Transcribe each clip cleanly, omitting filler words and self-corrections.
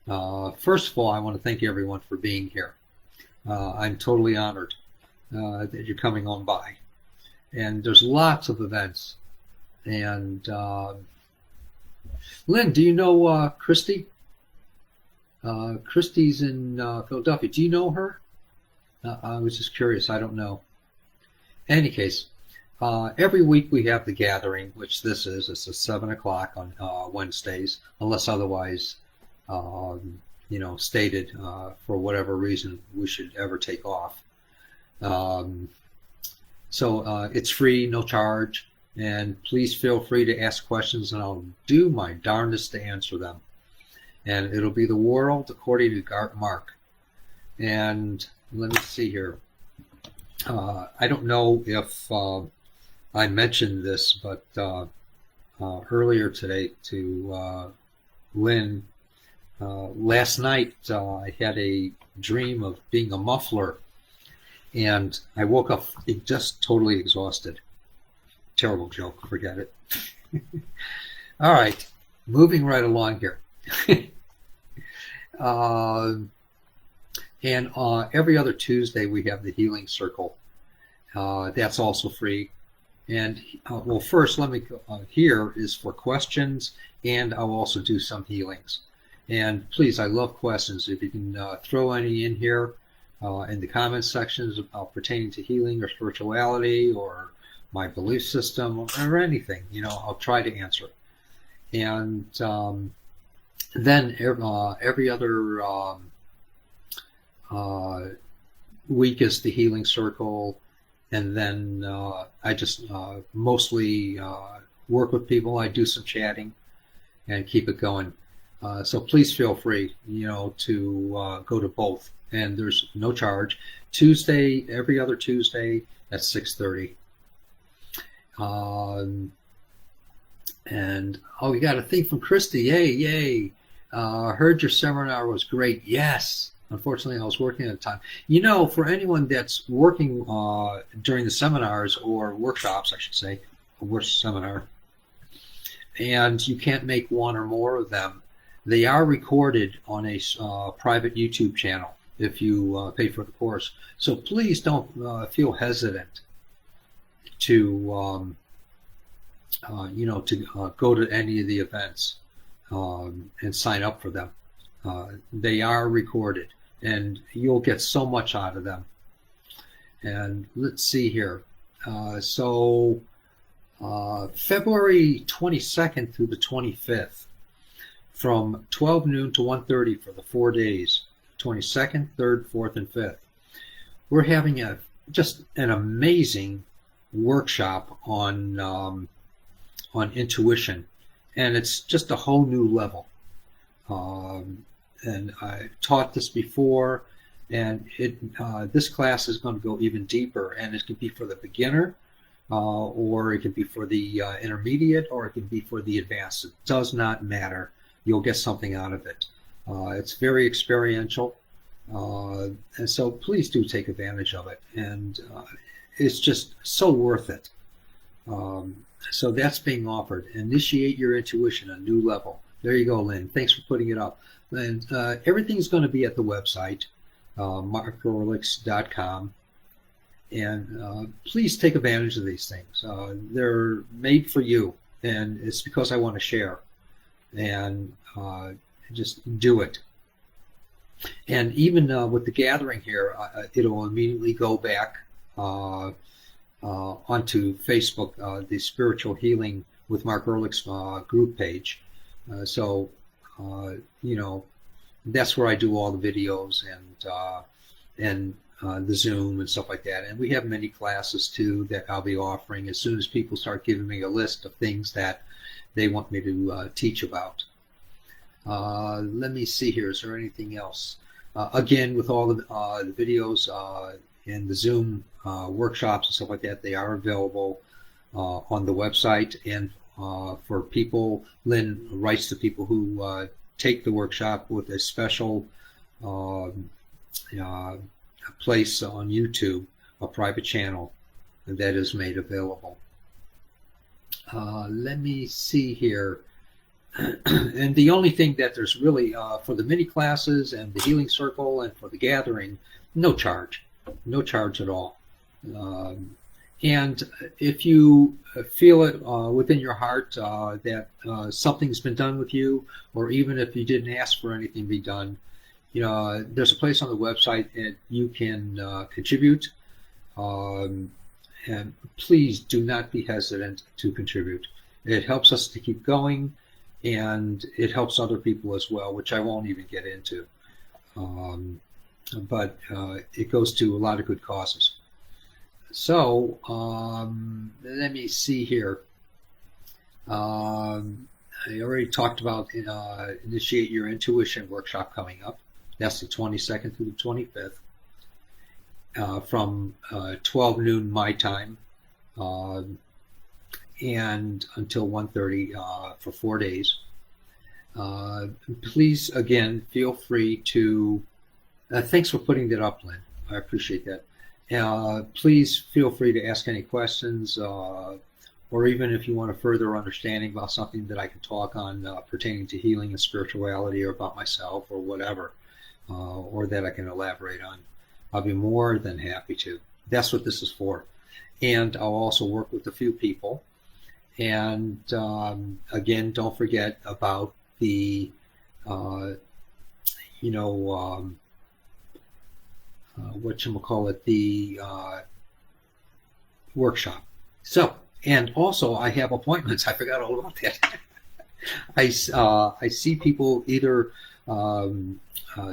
First of all, I want to thank everyone for being here. I'm totally honored that you're coming on by. And there's lots of events. And Lynn, do you know Christy? Christy's in Philadelphia. Do you know her? I was just curious. I don't know. In any case, every week we have the gathering, which this is. It's at 7 o'clock on Wednesdays, unless otherwise, stated for whatever reason we should ever take off. Um, so it's free, no charge, and please feel free to ask questions, and I'll do my darndest to answer them. And it'll be the world according to Mark. And let me see here. I don't know if I mentioned this, but earlier today to Lynn, last night I had a dream of being a muffler, and I woke up just totally exhausted. Terrible joke, forget it. All right, moving right along here. uh, and every other Tuesday we have the Healing Circle. That's also free. And well, first, let me go, here is for questions, and I'll also do some healings. And please, I love questions. If you can throw any in here in the comments sections pertaining to healing or spirituality or my belief system or anything, I'll try to answer. And then every other week is the Healing Circle. And then I just mostly work with people. I do some chatting and keep it going. So please feel free, to go to both. And there's no charge. Tuesday, every other Tuesday at 6:30. And we got a thing from Christy. Yay! Heard your seminar was great. Yes. Unfortunately, I was working at the time. For anyone that's working during the seminars or workshops, I should say, a worst seminar, and you can't make one or more of them, they are recorded on a private YouTube channel if you pay for the course. So please don't feel hesitant to, go to any of the events and sign up for them. They are recorded, and you'll get so much out of them. And let's see here. February 22nd through the 25th, from 12 noon to 1:30 for the 4 days, 22nd, 3rd, 4th, and 5th. We're having just an amazing workshop on intuition, and it's just a whole new level. And I taught this before, and this class is going to go even deeper, and it can be for the beginner, or it can be for the intermediate, or it can be for the advanced. It does not matter. You'll get something out of it. It's very experiential, and so please do take advantage of it. And it's just so worth it. So that's being offered. Initiate your intuition, a new level. There you go, Lynn. Thanks for putting it up. And everything's going to be at the website, markorlics.com. And please take advantage of these things. They're made for you, and it's because I want to share. And just do it. And even with the gathering here, it'll immediately go back onto Facebook, the Spiritual Healing with Mark Ehrlich's group page. So that's where I do all the videos and the Zoom and stuff like that. And we have many classes too that I'll be offering as soon as people start giving me a list of things that they want me to teach about. Let me see here. Is there anything else? Again, with all the videos and the Zoom workshops and stuff like that, they are available on the website. And for people, Lynn writes to people who take the workshop with a special place on YouTube, a private channel that is made available. Let me see here. And the only thing that there's really for the mini classes and the healing circle and for the gathering, no charge, no charge at all. And if you feel it within your heart that something's been done with you, or even if you didn't ask for anything to be done, there's a place on the website that you can contribute. And please do not be hesitant to contribute. It helps us to keep going, and it helps other people as well, which I won't even get into. But it goes to a lot of good causes. So let me see here. I already talked about Initiate Your Intuition workshop coming up. That's the 22nd through the 25th from 12 noon my time and until 1:30 for 4 days. Please, again, feel free to... thanks for putting that up, Lynn. I appreciate that. Please feel free to ask any questions, or even if you want a further understanding about something that I can talk on pertaining to healing and spirituality, or about myself, or whatever, or that I can elaborate on. I'll be more than happy to. That's what this is for. And I'll also work with a few people. And again, don't forget about the, whatchamacallit, the workshop. So, and also I have appointments. I forgot all about that. I see people either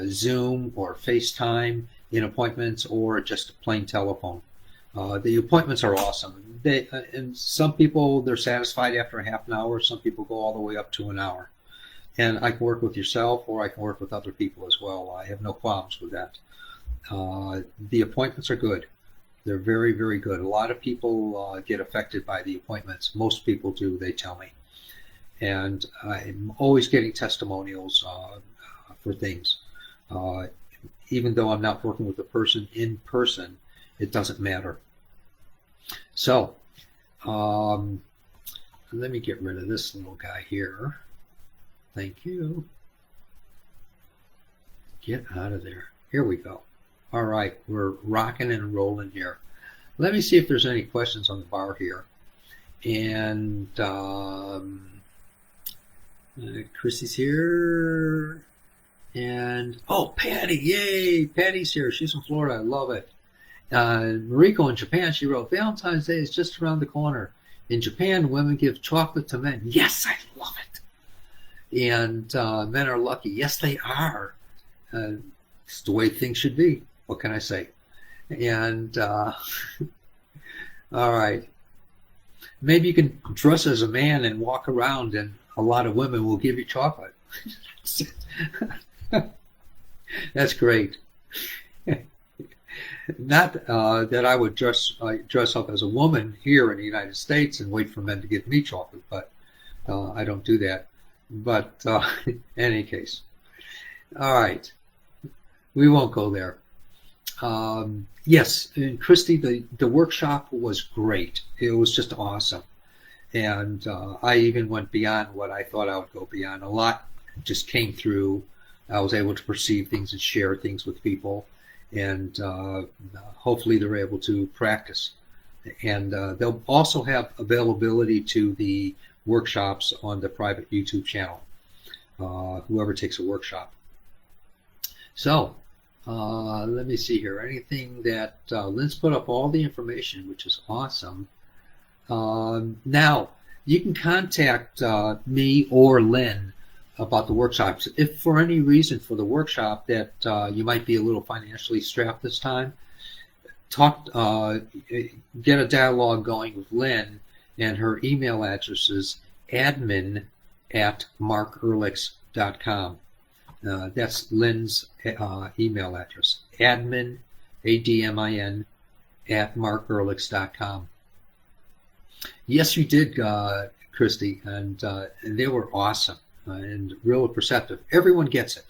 Zoom or FaceTime in appointments, or just plain telephone. The appointments are awesome. And some people, they're satisfied after a half an hour. Some people go all the way up to an hour. And I can work with yourself, or I can work with other people as well. I have no problems with that. The appointments are good. They're very, very good. A lot of people get affected by the appointments. Most people do, they tell me. And I'm always getting testimonials for things. Even though I'm not working with the person in person, it doesn't matter. So, let me get rid of this little guy here. Thank you. Get out of there. Here we go. All right, we're rocking and rolling here. Let me see if there's any questions on the bar here. And Chrissy's here. And, oh, Patty, yay, Patty's here. She's from Florida. I love it. Mariko in Japan, she wrote, Valentine's Day is just around the corner. In Japan, women give chocolate to men. Yes, I love it. And men are lucky. Yes, they are. It's the way things should be. What can I say? And, all right. Maybe you can dress as a man and walk around, and a lot of women will give you chocolate. That's great. Not that I would dress up as a woman here in the United States and wait for men to give me chocolate, but I don't do that. But in any case, all right, we won't go there. Yes, and Christy, the workshop was great. It was just awesome. And I even went beyond what I thought I would go beyond. A lot just came through. I was able to perceive things and share things with people. And hopefully they're able to practice. And they'll also have availability to the workshops on the private YouTube channel, whoever takes a workshop. So let me see here. Anything that Lynn's put up all the information, which is awesome. Now, you can contact me or Lynn about the workshops. If for any reason for the workshop that you might be a little financially strapped this time, get a dialogue going with Lynn, and her email address is admin@markehrlichs.com. That's Lynn's email address, admin, ADMIN, @markehrlichs.com. Yes, you did, Christy, and they were awesome and real perceptive. Everyone gets it.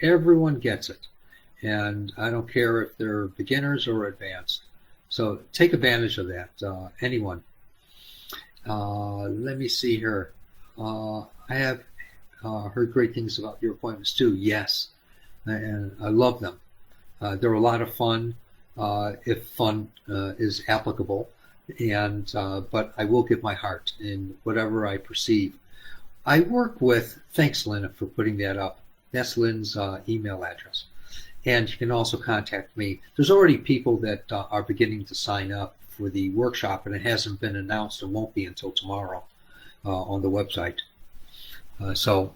Everyone gets it. And I don't care if they're beginners or advanced. So take advantage of that, anyone. Let me see here. I have heard great things about your appointments too. Yes, and I love them. They're a lot of fun, if fun is applicable, and but I will give my heart in whatever I perceive. I work with, thanks Lynn for putting that up. That's Lynn's email address. And you can also contact me. There's already people that are beginning to sign up for the workshop, and it hasn't been announced and won't be until tomorrow on the website. So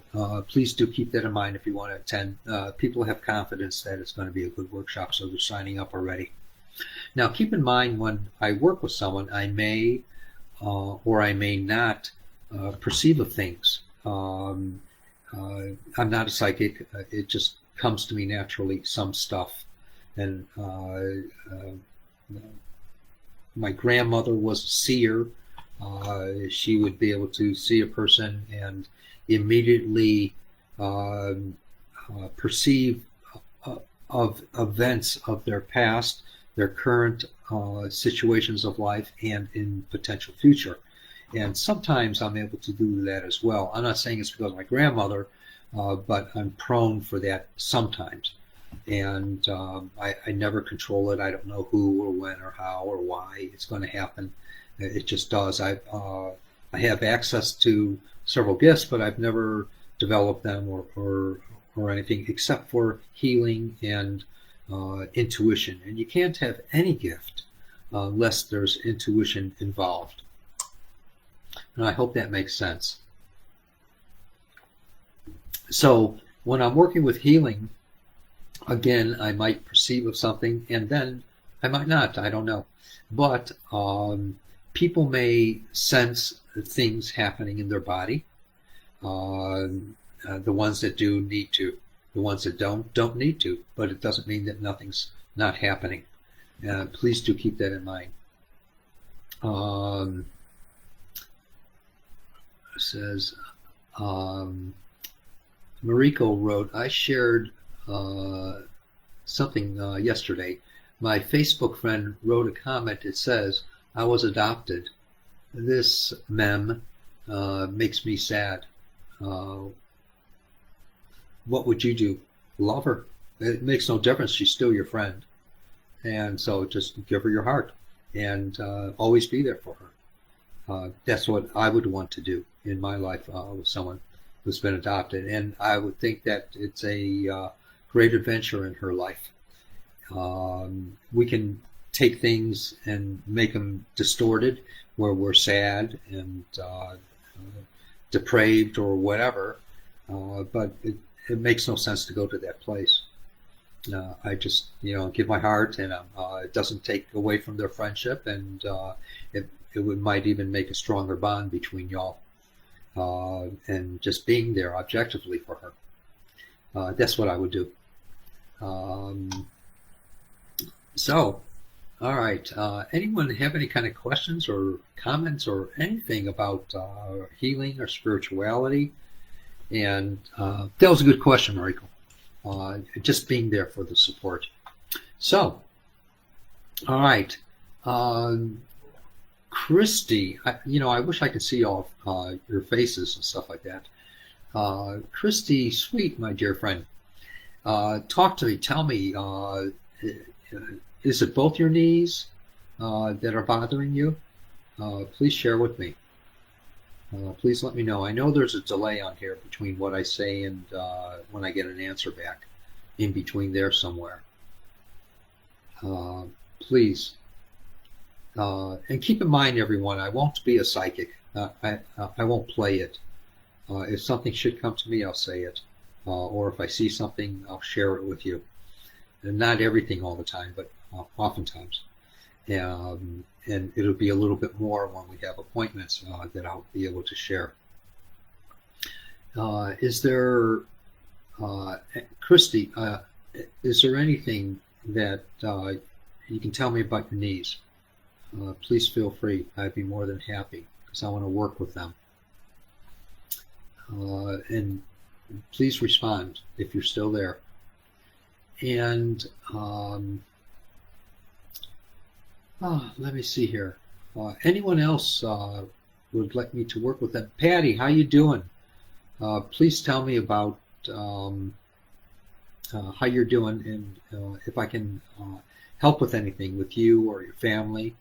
please do keep that in mind if you want to attend. People have confidence that it's going to be a good workshop, so they're signing up already. Now, keep in mind when I work with someone, I may or I may not perceive of things. I'm not a psychic. It just comes to me naturally, some stuff. And my grandmother was a seer. She would be able to see a person and immediately perceive of events of their past, their current situations of life, and in potential future. And sometimes I'm able to do that as well. I'm not saying it's because of my grandmother, but I'm prone for that sometimes. And I never control it. I don't know who or when or how or why it's going to happen. It just does. I have access to several gifts, but I've never developed them or anything except for healing and intuition. And you can't have any gift unless there's intuition involved. And I hope that makes sense. So when I'm working with healing, again, I might perceive of something and then I might not. I don't know. But people may sense things happening in their body. The ones that do need to. The ones that don't need to. But it doesn't mean that nothing's not happening. Please do keep that in mind. It says, Mariko wrote, I shared something yesterday. My Facebook friend wrote a comment. It says, I was adopted. This mem makes me sad. What would you do? Love her. It makes no difference. She's still your friend. And so just give her your heart and always be there for her. That's what I would want to do in my life with someone who's been adopted. And I would think that it's a great adventure in her life. We can take things and make them distorted where we're sad and depraved or whatever, but it makes no sense to go to that place. I just, give my heart, and it doesn't take away from their friendship, and it might even make a stronger bond between y'all, and just being there objectively for her. That's what I would do. So, all right. Anyone have any kind of questions or comments or anything about healing or spirituality? And that was a good question, Mariko. Just being there for the support. So, all right. Christy, I wish I could see all your faces and stuff like that. Christy, sweet, my dear friend. Talk to me. Tell me, is it both your knees that are bothering you? Please share with me. Please let me know. I know there's a delay on here between what I say and when I get an answer back, in between there somewhere. Please. And keep in mind, everyone, I won't be a psychic. I won't play it. If something should come to me, I'll say it. Or if I see something, I'll share it with you. And not everything all the time, but oftentimes. And it'll be a little bit more when we have appointments that I'll be able to share. Is there, Christy, is there anything that you can tell me about your knees? Please feel free. I'd be more than happy because I want to work with them. And please respond if you're still there. And let me see here. Anyone else would like me to work with them? Patty, how you doing? Please tell me about how you're doing, and if I can help with anything with you or your family,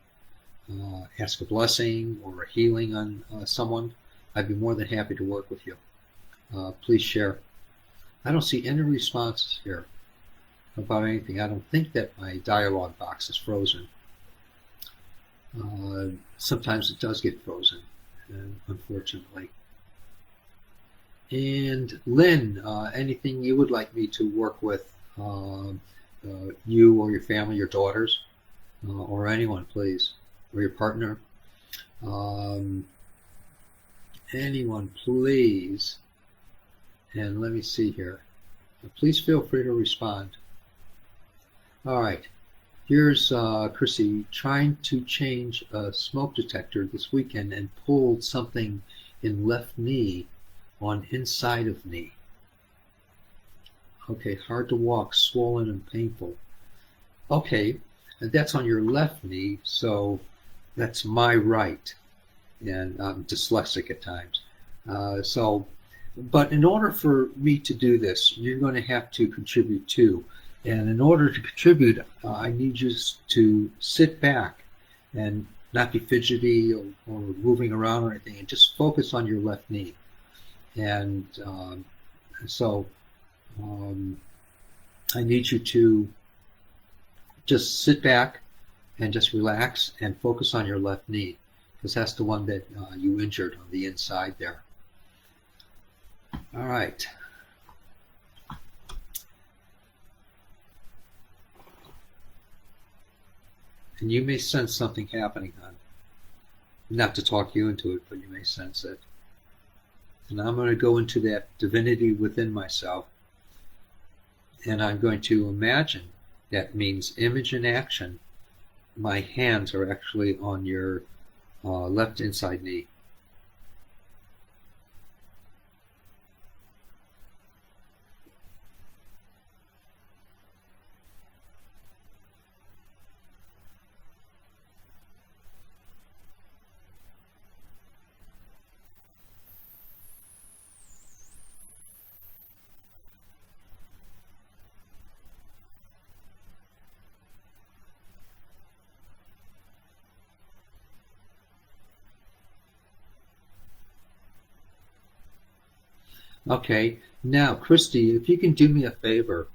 ask a blessing or a healing on someone, I'd be more than happy to work with you. Please share. I don't see any responses here about anything. I don't think that my dialog box is frozen. Sometimes it does get frozen, unfortunately. And Lynn, anything you would like me to work with, you or your family, your daughters, or anyone, please, or your partner? Anyone, please. And let me see here. Please feel free to respond. All right. Here's Chrissy trying to change a smoke detector this weekend and pulled something in left knee on inside of knee. Okay, hard to walk, swollen and painful. Okay, and that's on your left knee, so that's my right. And I'm dyslexic at times. But in order for me to do this, you're going to have to contribute too. And in order to contribute, I need you to sit back and not be fidgety or moving around or anything, and just focus on your left knee. And I need you to just sit back and just relax and focus on your left knee, because that's the one that you injured on the inside there. All right. And you may sense something happening, hon. Not to talk you into it, but you may sense it. And I'm going to go into that divinity within myself. And I'm going to imagine, that means image in action, my hands are actually on your left inside knee. Okay, now Christy, if you can do me a favor,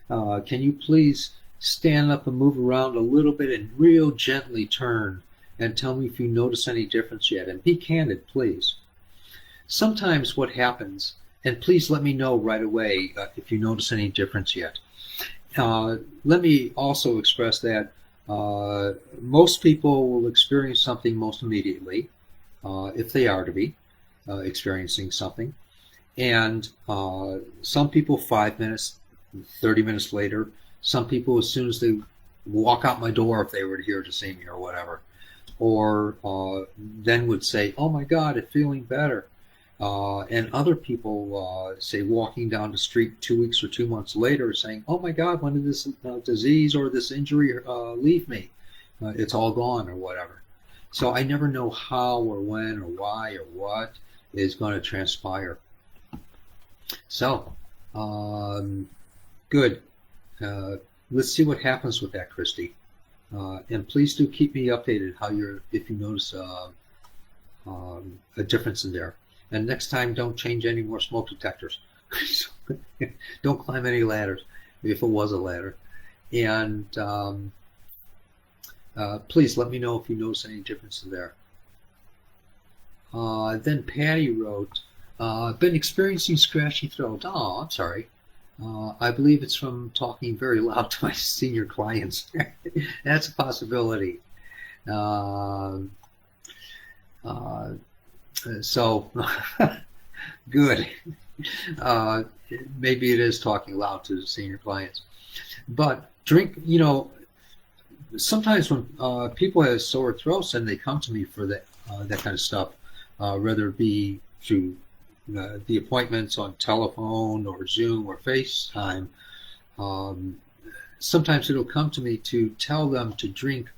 can you please stand up and move around a little bit and real gently turn and tell me if you notice any difference yet, and be candid, please. Sometimes what happens, and please let me know right away if you notice any difference yet. Let me also express that most people will experience something most immediately, if they are to be experiencing something. And some people 5 minutes, 30 minutes later. Some people as soon as they walk out my door, if they were here to see me or whatever. Or then would say, oh my God, I'm feeling better. And other people say walking down the street 2 weeks or 2 months later saying, oh my God, when did this disease or this injury leave me? It's all gone or whatever. So I never know how or when or why or what is going to transpire. So, good. Let's see what happens with that, Christy. And please do keep me updated if you notice a difference in there. And next time, don't change any more smoke detectors. Don't climb any ladders, if it was a ladder. And please let me know if you notice any differences there. Then Patty wrote, been experiencing scratchy throat. Oh, I'm sorry. I believe it's from talking very loud to my senior clients. That's a possibility. So, good. Maybe it is talking loud to the senior clients. But drink, sometimes when people have sore throats and they come to me for that kind of stuff, whether it be through the appointments on telephone or Zoom or FaceTime, sometimes it'll come to me to tell them to drink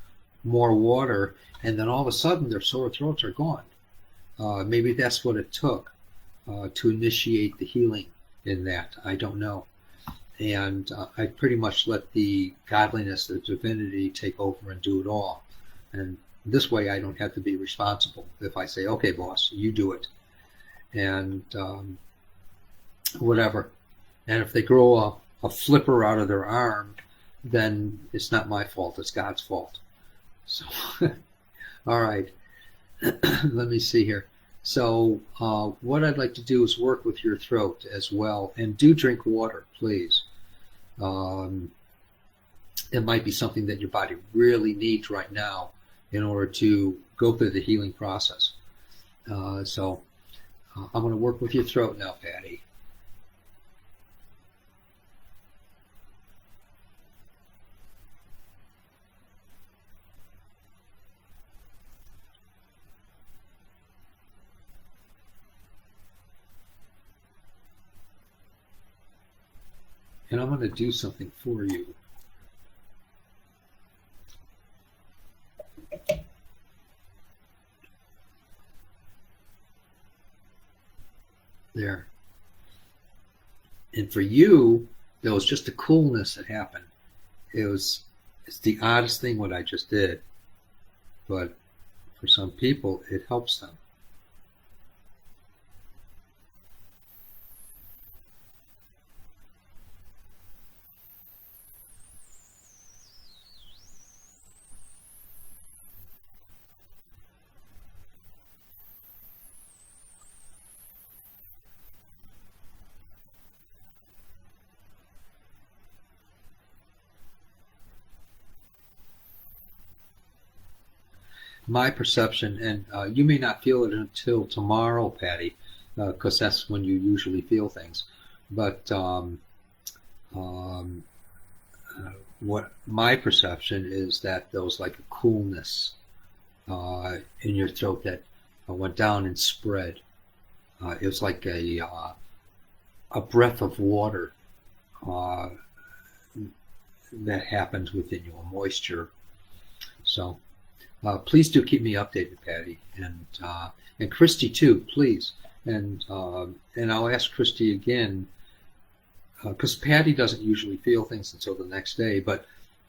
more water, and then all of a sudden their sore throats are gone. Maybe that's what it took. to initiate the healing in that. I don't know. And I pretty much let the godliness, the divinity take over and do it all. And this way I don't have to be responsible. If I say, okay, boss, you do it. And whatever. And if they grow a flipper out of their arm, then it's not my fault, it's God's fault. So, all right. Let me see here. So what I'd like to do is work with your throat as well. And do drink water, please. It might be something that your body really needs right now in order to go through the healing process. So I'm going to work with your throat now, Patty. And I'm going to do something for you. There. And for you, there was just a coolness that happened. It's the oddest thing what I just did. But for some people, it helps them. My perception, and you may not feel it until tomorrow, Patty, because that's when you usually feel things. But um, what my perception is that there was like a coolness in your throat that went down and spread. It was like a breath of water uh, that happened within you, a moisture. So please do keep me updated, Patty, and Christy too, please. And I'll ask Christy again because Patty doesn't usually feel things until the next day. But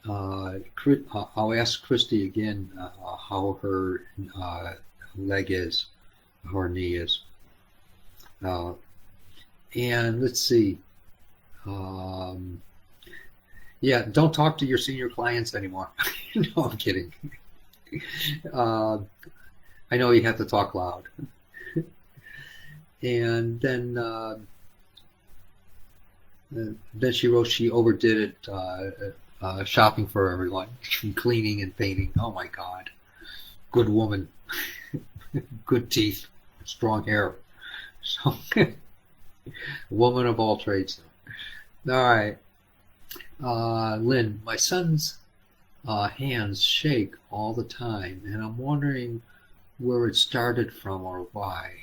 I'll ask Christy again how her leg is, how her knee is, and let's see. Um, yeah, don't talk to your senior clients anymore. No, I'm kidding. Uh, I know you have to talk loud. And then she wrote she overdid it shopping for everyone, cleaning and painting. Oh my God. Good woman. Good teeth. Strong hair. So, woman of all trades. All right. Lynn, my son's hands shake all the time, and I'm wondering where it started from or why.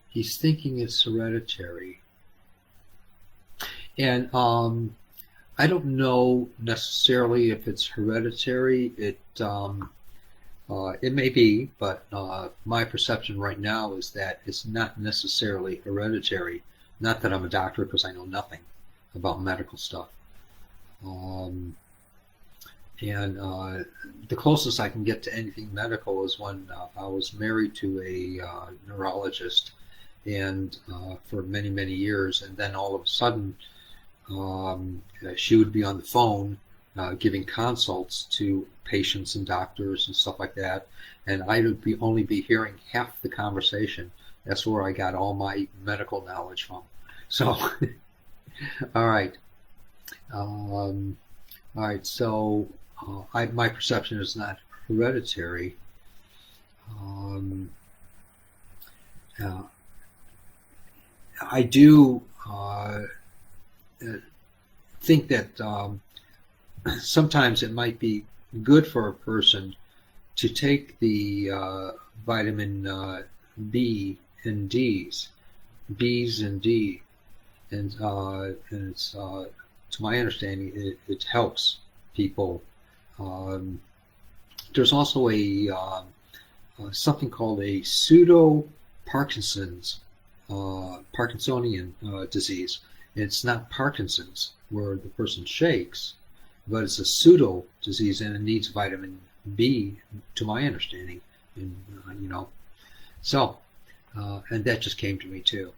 He's thinking it's hereditary. And I don't know necessarily if it's hereditary. It may be, but my perception right now is that it's not necessarily hereditary. Not that I'm a doctor, because I know nothing about medical stuff. And the closest I can get to anything medical is when I was married to a neurologist, and for many, many years, and then all of a sudden she would be on the phone giving consults to patients and doctors and stuff like that, and I would only be hearing half the conversation. That's where I got all my medical knowledge from. So, all right. All right, so my perception is not hereditary. I do think that sometimes it might be good for a person to take the vitamin B and D's, B's and D, and it's to my understanding it helps people. There's also a something called a pseudo Parkinsonian disease. It's not Parkinson's where the person shakes, but it's a pseudo disease and it needs vitamin B, to my understanding. And so and that just came to me too.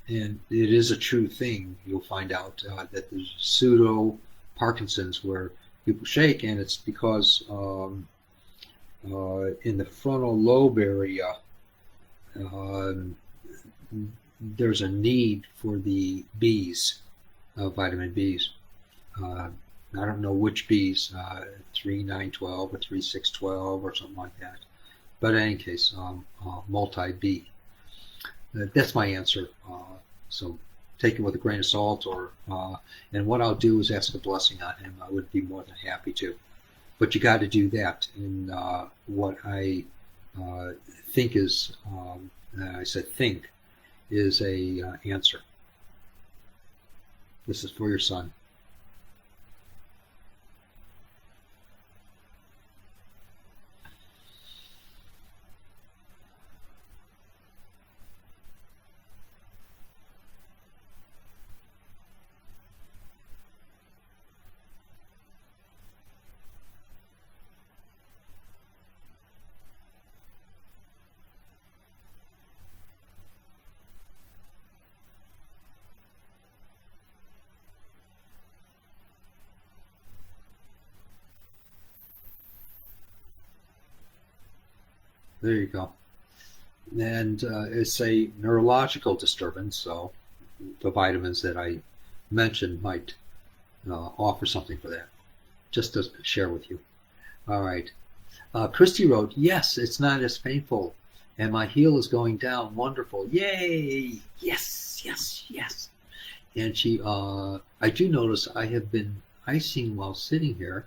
And it is a true thing. You'll find out that there's pseudo Parkinson's where people shake, and it's because in the frontal lobe area, there's a need for the Bs, vitamin Bs. I don't know which Bs, 3, 9, 12 or 3, 6, 12 or something like that. But in any case, multi-B. That's my answer. So take it with a grain of salt, and what I'll do is ask a blessing on him. I would be more than happy to. But you got to do that. And what I think is, I said think, is a answer. This is for your son. There you go. And it's a neurological disturbance, so the vitamins that I mentioned might offer something for that. Just to share with you. All right. Christy wrote, yes, it's not as painful, and my heel is going down. Wonderful. Yay. Yes, yes, yes. And I do notice I have been icing while sitting here.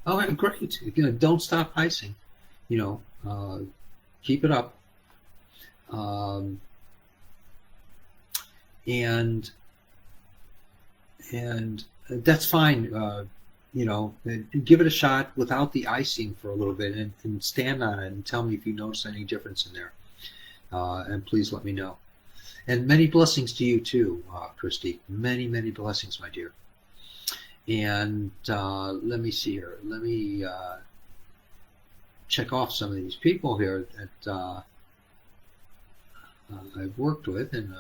Oh, great. Don't stop icing. Keep it up. And that's fine. Give it a shot without the icing for a little bit, and stand on it and tell me if you notice any difference in there. And please let me know. And many blessings to you too, Christy. Many, many blessings, my dear. And let me see here. Let me check off some of these people here that I've worked with and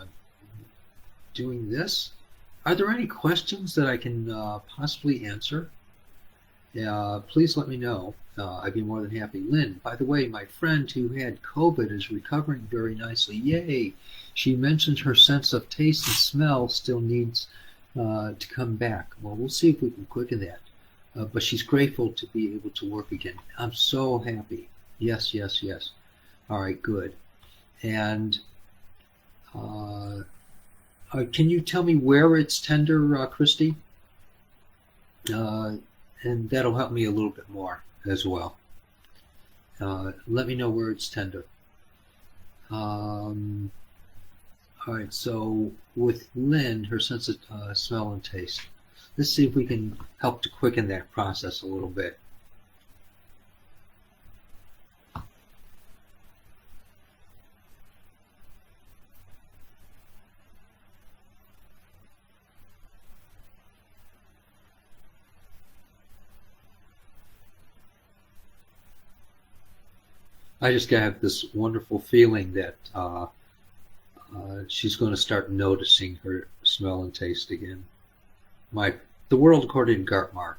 doing this. Are there any questions that I can possibly answer? Please let me know. I'd be more than happy. Lynn, by the way, my friend who had COVID is recovering very nicely. Yay! She mentioned her sense of taste and smell still needs to come back. Well, we'll see if we can quicken that. But she's grateful to be able to work again. I'm so happy. Yes, yes, yes. All right, good. And can you tell me where it's tender, Christy? And that'll help me a little bit more as well. Let me know where it's tender. All right, so with Lynn, her sense of smell and taste. Let's see if we can help to quicken that process a little bit. I just have this wonderful feeling that she's going to start noticing her smell and taste again. The World According to Gartmark.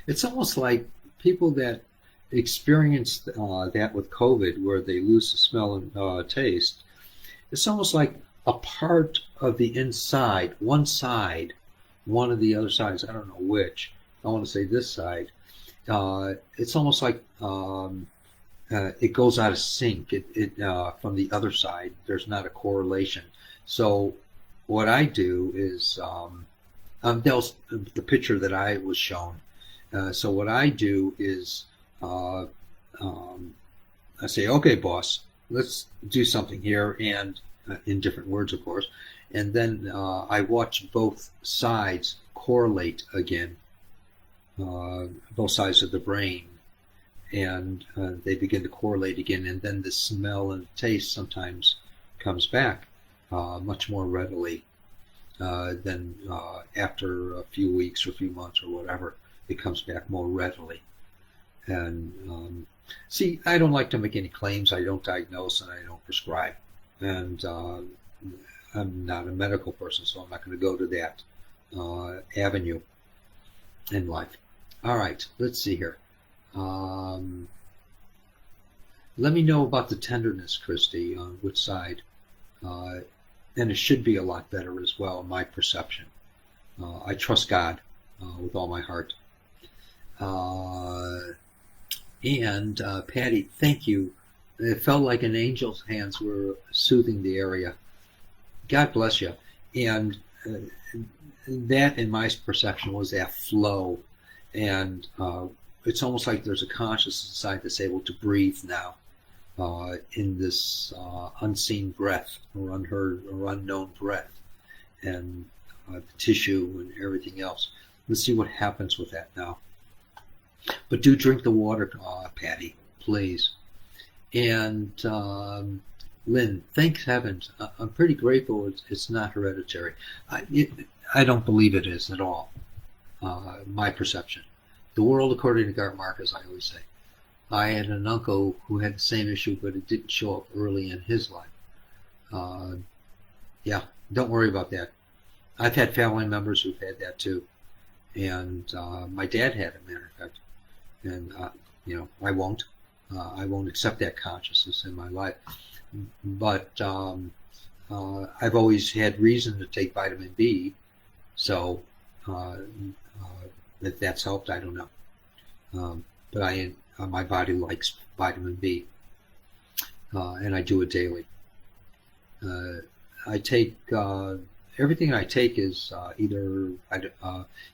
It's almost like people that experience that with COVID, where they lose the smell and taste. It's almost like a part of the inside, one of the other sides, I don't know which, I want to say this side, it's almost like it goes out of sync from the other side. There's not a correlation. So what I do is, that was the picture that I was shown. So what I do is I say, okay, boss, let's do something here, and in different words, of course. And then I watch both sides correlate again, both sides of the brain, and they begin to correlate again. And then the smell and taste sometimes comes back much more readily than after a few weeks or a few months or whatever. It comes back more readily. And see, I don't like to make any claims. I don't diagnose and I don't prescribe. And I'm not a medical person, so I'm not going to go to that avenue in life. All right, let's see here. Let me know about the tenderness, Christy, on which side. And it should be a lot better as well, in my perception. I trust God with all my heart. And Patty, thank you. It felt like an angel's hands were soothing the area. God bless you. And that, in my perception, was that flow. And it's almost like there's a consciousness inside that's able to breathe now in this unseen breath or unheard or unknown breath, and the tissue and everything else. Let's see what happens with that now. But do drink the water, Patty, please. And Lynn, thanks heavens. I'm pretty grateful it's not hereditary. I don't believe it is at all. My perception. The world according to Garth Marcus, I always say. I had an uncle who had the same issue, but it didn't show up early in his life. Yeah, don't worry about that. I've had family members who've had that too. And my dad had it, matter of fact. And, I won't. I won't accept that consciousness in my life. But I've always had reason to take vitamin B. So if that's helped, I don't know. But my body likes vitamin B. And I do it daily. I take everything I take is either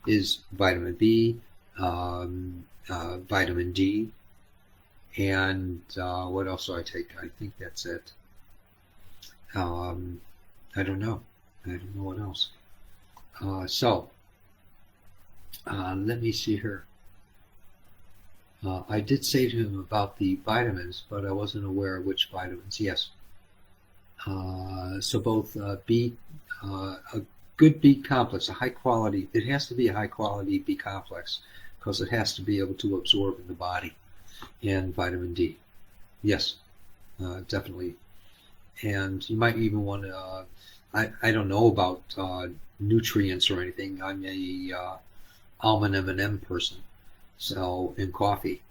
is vitamin B, vitamin D, and what else do I take? I think that's it. I don't know. I don't know what else. So let me see here. I did say to him about the vitamins, but I wasn't aware of which vitamins. Yes. So both B, a good B complex, a high quality, it has to be a high quality B complex because it has to be able to absorb in the body, and vitamin D. Yes, definitely. And you might even want to, I don't know about nutrients or anything. I'm a almond M&M person. So, in coffee,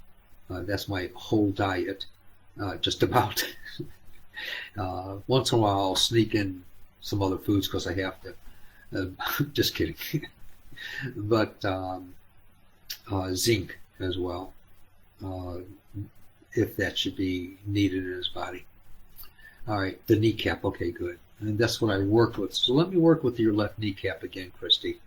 that's my whole diet, just about. Once in a while, I'll sneak in some other foods because I have to. Just kidding. But zinc as well, if that should be needed in his body. All right, the kneecap. Okay, good. And that's what I worked with. So let me work with your left kneecap again, Christy.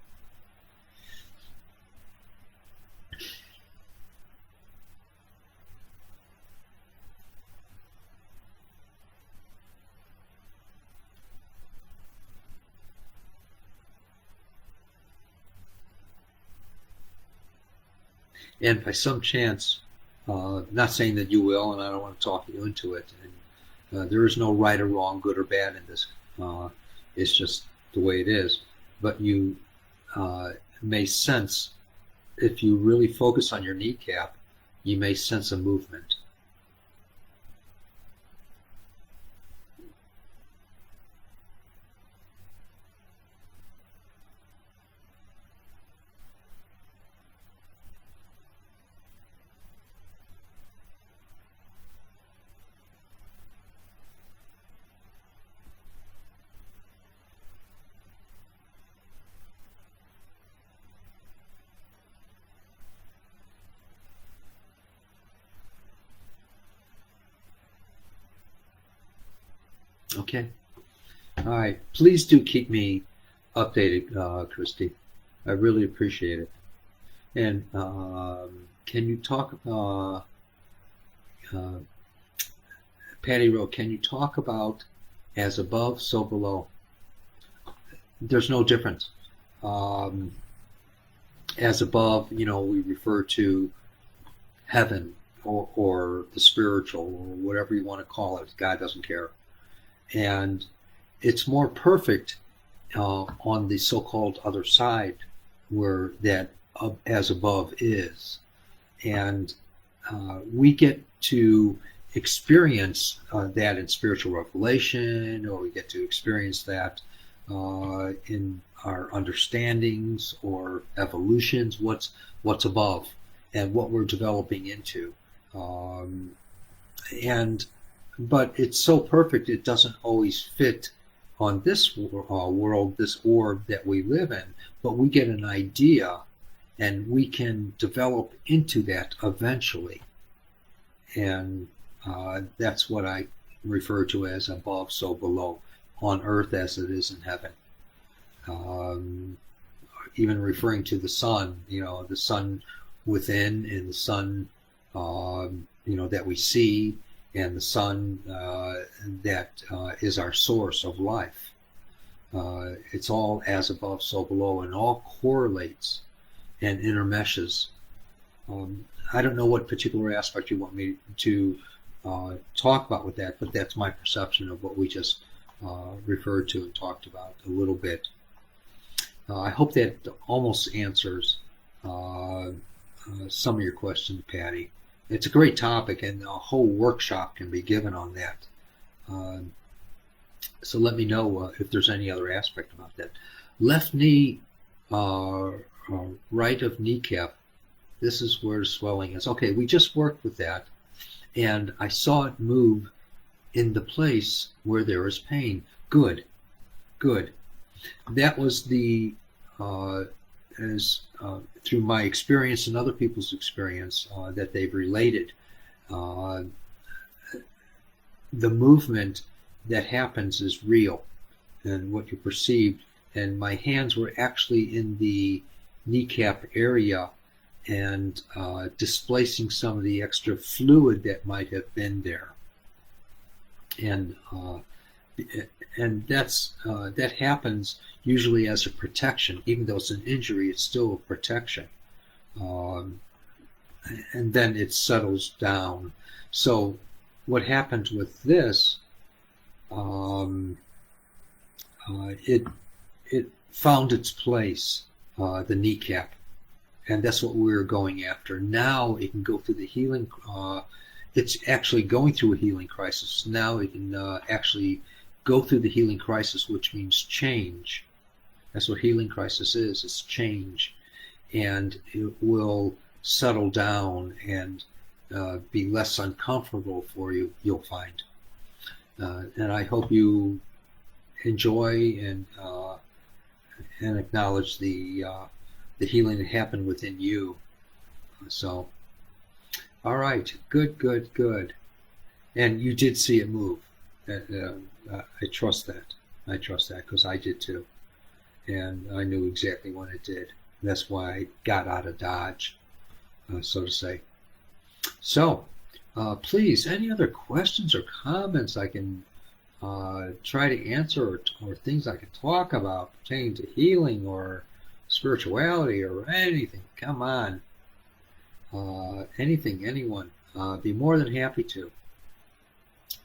And by some chance, not saying that you will, and I don't want to talk you into it, and there is no right or wrong, good or bad in this. It's just the way it is. But you may sense, if you really focus on your kneecap, you may sense a movement. Okay. All right. Please do keep me updated, Christy. I really appreciate it. And can you talk? Patty wrote, can you talk about as above, so below? There's no difference. As above, we refer to heaven or the spiritual or whatever you want to call it. God doesn't care. And it's more perfect on the so-called other side where that as above is. And we get to experience that in spiritual revelation, or we get to experience that in our understandings or evolutions, what's above and what we're developing into. But it's so perfect, it doesn't always fit on this world, this orb that we live in, but we get an idea and we can develop into that eventually. And that's what I refer to as above, so below, on earth as it is in heaven. Even referring to the sun, the sun within and the sun, that we see, and the sun that is our source of life. It's all as above, so below, and all correlates and intermeshes. I don't know what particular aspect you want me to talk about with that, but that's my perception of what we just referred to and talked about a little bit. I hope that almost answers some of your questions, Patty. It's a great topic, and a whole workshop can be given on that. So let me know if there's any other aspect about that. Left knee, right of kneecap. This is where swelling is. Okay, we just worked with that, and I saw it move in the place where there is pain. Good. That was through my experience and other people's experience that they've related. The movement that happens is real, and what you perceived. And my hands were actually in the kneecap area and displacing some of the extra fluid that might have been there. And that happens usually as a protection. Even though it's an injury, it's still a protection. And then it settles down. So what happened with this, it found its place, the kneecap. And that's what we're going after. Now it can go through the healing. It's actually going through a healing crisis. Now it can actually go through the healing crisis, which means change. That's what healing crisis is. It's change. And it will settle down and be less uncomfortable for you, you'll find. And I hope you enjoy and acknowledge the healing that happened within you. So, all right, good. And you did see it move. I trust that. Because I did too. And I knew exactly when it did. That's why I got out of Dodge, so to say. So, please, any other questions or comments I can try to answer, or things I can talk about pertaining to healing or spirituality or anything? Come on. Anything, anyone. Be more than happy to.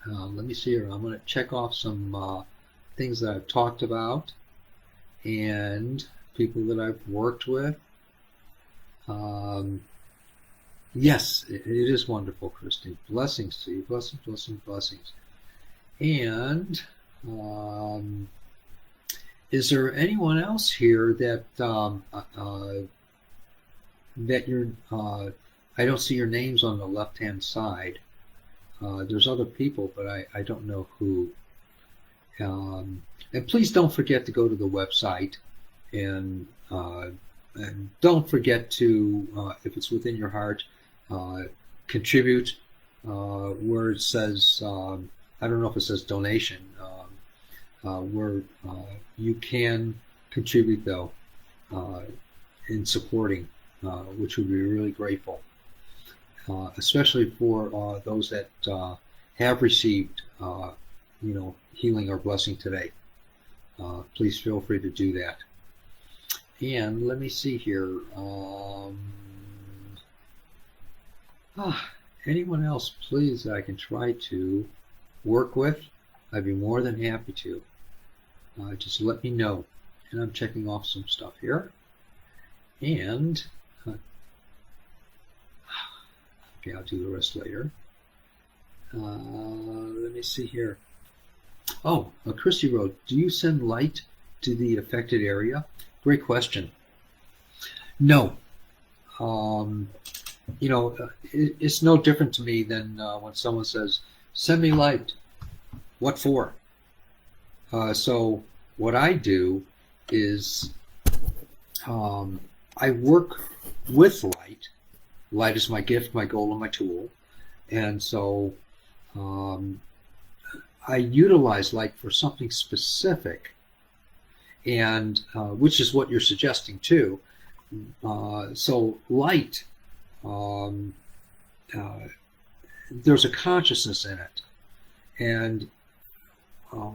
Let me see here. I'm going to check off some things that I've talked about and people that I've worked with. Yes, it is wonderful, Christy. Blessings to you. Blessings. And is there anyone else here that that you're? I don't see your names on the left-hand side. There's other people, but I don't know who. And please don't forget to go to the website, and don't forget to, if it's within your heart, contribute where it says, I don't know if it says donation, where you can contribute though in supporting, which would be really grateful. Especially for those that have received, healing or blessing today, please feel free to do that. And let me see here. Anyone else, please, that I can try to work with? I'd be more than happy to. Just let me know. And I'm checking off some stuff here. And, okay, I'll do the rest later. Let me see here. Oh, Christy wrote, do you send light to the affected area? Great question. No. It's no different to me than when someone says, send me light. What for? So what I do is I work with light. Light is my gift, my goal, and my tool. And so I utilize light for something specific, and which is what you're suggesting too. So light, there's a consciousness in it, and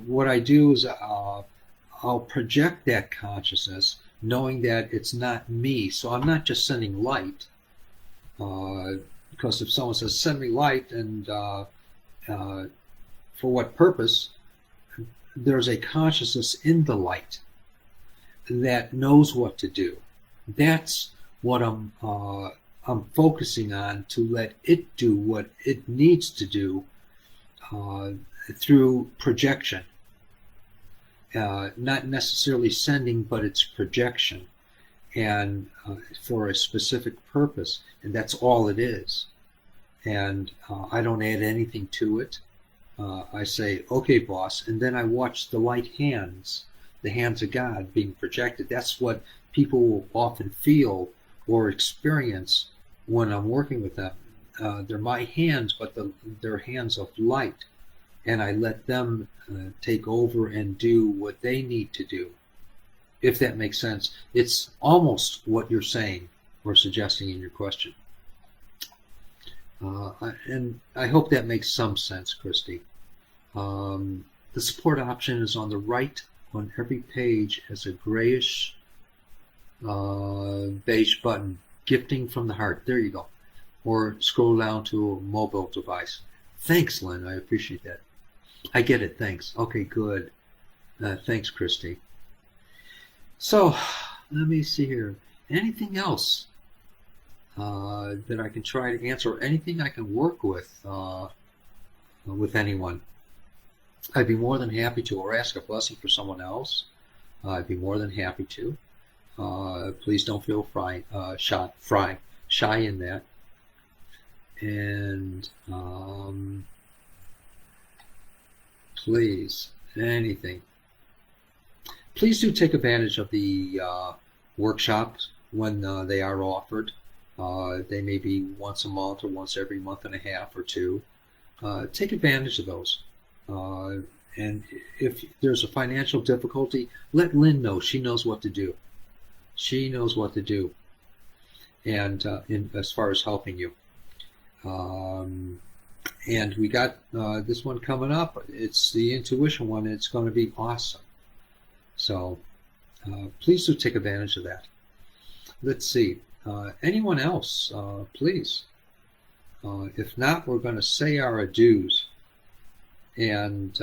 what I do is I'll project that consciousness, knowing that it's not me. So I'm not just sending light, because if someone says send me light, and for what purpose? There's a consciousness in the light that knows what to do. That's what I'm focusing on, to let it do what it needs to do through projection. Not necessarily sending, but it's projection, and for a specific purpose, and that's all it is. And I don't add anything to it. I say, okay, boss, and then I watch the light hands, the hands of God being projected. That's what people will often feel or experience when I'm working with them. They're my hands, but they're hands of light, and I let them take over and do what they need to do, if that makes sense. It's almost what you're saying or suggesting in your question. And I hope that makes some sense, Christy. The support option is on the right on every page as a grayish beige button, gifting from the heart. There you go. Or scroll down to a mobile device. Thanks, Lynn. I appreciate that. I get it. Thanks. Okay, good. Thanks, Christy. So, let me see here. Anything else that I can try to answer, or anything I can work with anyone? I'd be more than happy to, or ask a blessing for someone else. I'd be more than happy to. Please don't feel shy in that. And please, anything. Please do take advantage of the workshops when they are offered. They may be once a month or once every month and a half or two. Take advantage of those. And if there's a financial difficulty, let Lynn know. She knows what to do. She knows what to do. And as far as helping you. And we got this one coming up. It's the intuition one. It's going to be awesome. So please do take advantage of that. Let's see. Anyone else, please? If not, we're going to say our adieus. And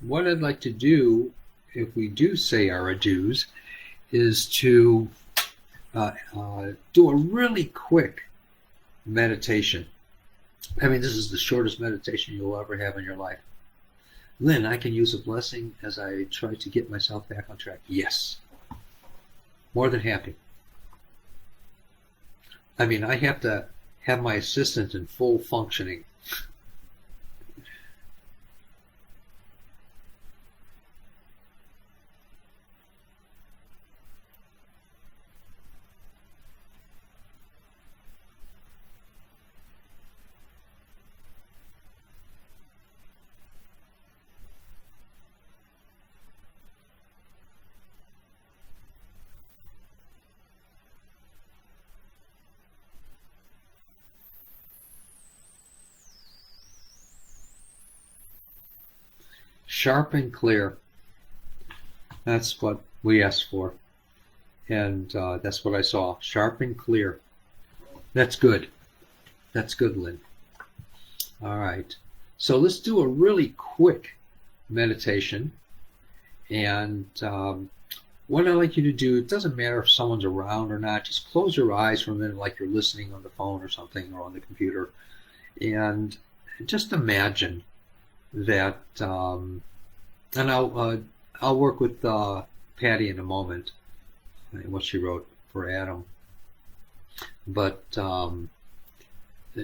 what I'd like to do, if we do say our adieus, is to do a really quick meditation. I mean, this is the shortest meditation you'll ever have in your life. Lynn, I can use a blessing as I try to get myself back on track. Yes. More than happy. I mean, I have to have my assistant in full functioning. Sharp and clear. That's what we asked for. And that's what I saw. Sharp and clear. That's good. That's good, Lynn. All right. So let's do a really quick meditation. And what I'd like you to do, it doesn't matter if someone's around or not, just close your eyes for a minute like you're listening on the phone or something or on the computer. And just imagine that, and I'll work with Patty in a moment, what she wrote for Adam. But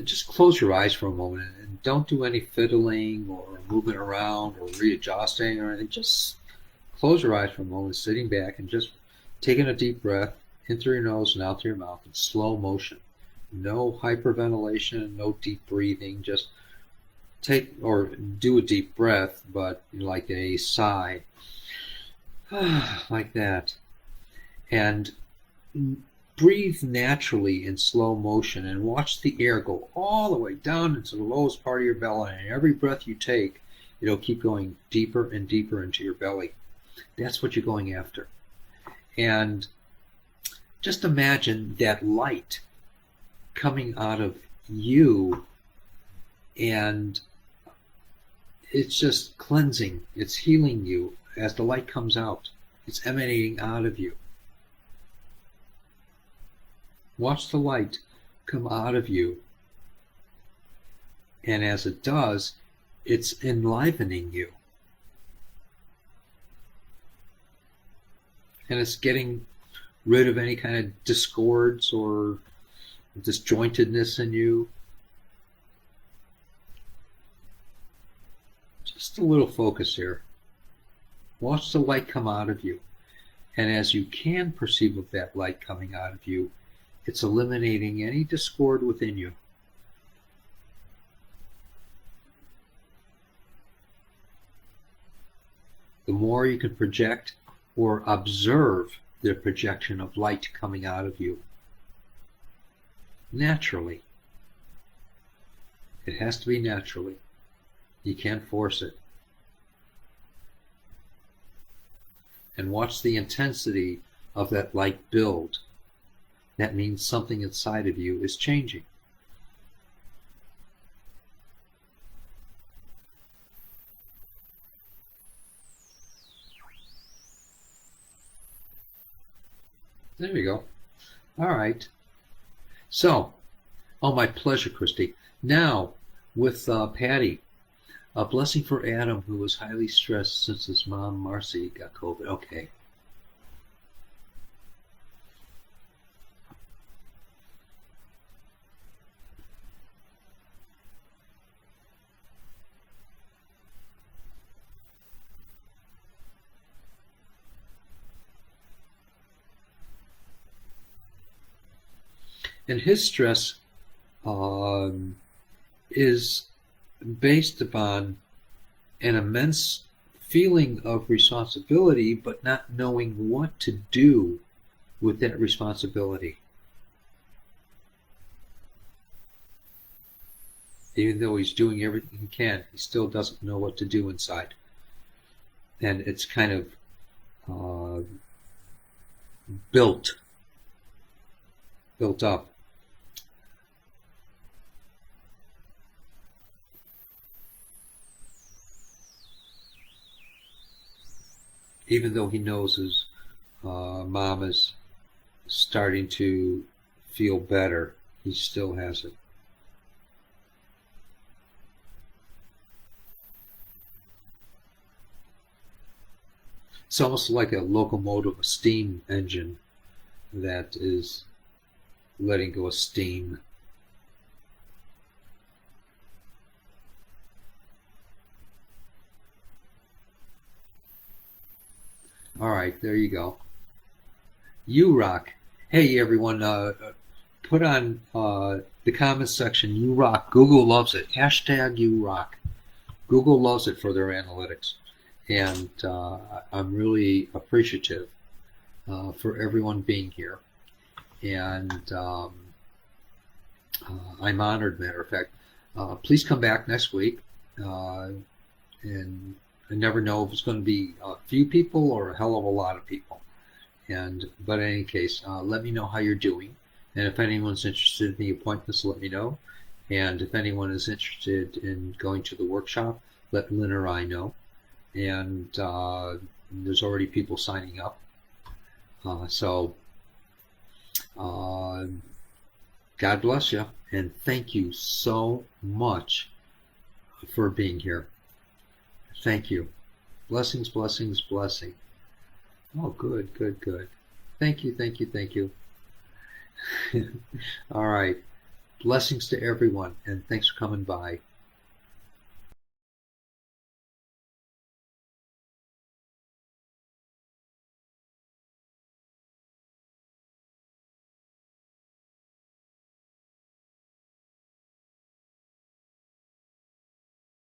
just close your eyes for a moment and don't do any fiddling or moving around or readjusting or anything. Just close your eyes for a moment, sitting back and just taking a deep breath in through your nose and out through your mouth in slow motion. No hyperventilation, no deep breathing. Just take or do a deep breath, but like a sigh, like that. And breathe naturally in slow motion and watch the air go all the way down into the lowest part of your belly. And every breath you take, it'll keep going deeper and deeper into your belly. That's what you're going after. And just imagine that light coming out of you, and it's just cleansing, it's healing you as the light comes out. It's emanating out of you. Watch the light come out of you. And as it does, it's enlivening you. And it's getting rid of any kind of discords or disjointedness in you. Just a little focus here. Watch the light come out of you. And as you can perceive of that light coming out of you, it's eliminating any discord within you. The more you can project or observe the projection of light coming out of you, naturally. It has to be naturally. You can't force it. And watch the intensity of that light build. That means something inside of you is changing. There we go. All right. So, oh, my pleasure, Christy. Now, with Patty, a blessing for Adam, who was highly stressed since his mom, Marcy, got COVID. Okay. And his stress is based upon an immense feeling of responsibility, but not knowing what to do with that responsibility. Even though he's doing everything he can, he still doesn't know what to do inside. And it's kind of built up. Even though he knows his mom is starting to feel better, he still has it. It's almost like a locomotive, a steam engine that is letting go of steam. All right, there you go. You rock. Hey, everyone, put on the comments section, you rock. Google loves it. Hashtag you rock. Google loves it for their analytics. And I'm really appreciative for everyone being here. And I'm honored, matter of fact. Please come back next week and I never know if it's going to be a few people or a hell of a lot of people. But in any case, let me know how you're doing. And if anyone's interested in the appointments, let me know. And if anyone is interested in going to the workshop, let Lynn or I know. And there's already people signing up. So God bless you. And thank you so much for being here. Thank you. Blessings, blessings, blessing. Oh, good, good, good. Thank you, thank you, thank you. All right. Blessings to everyone, and thanks for coming by.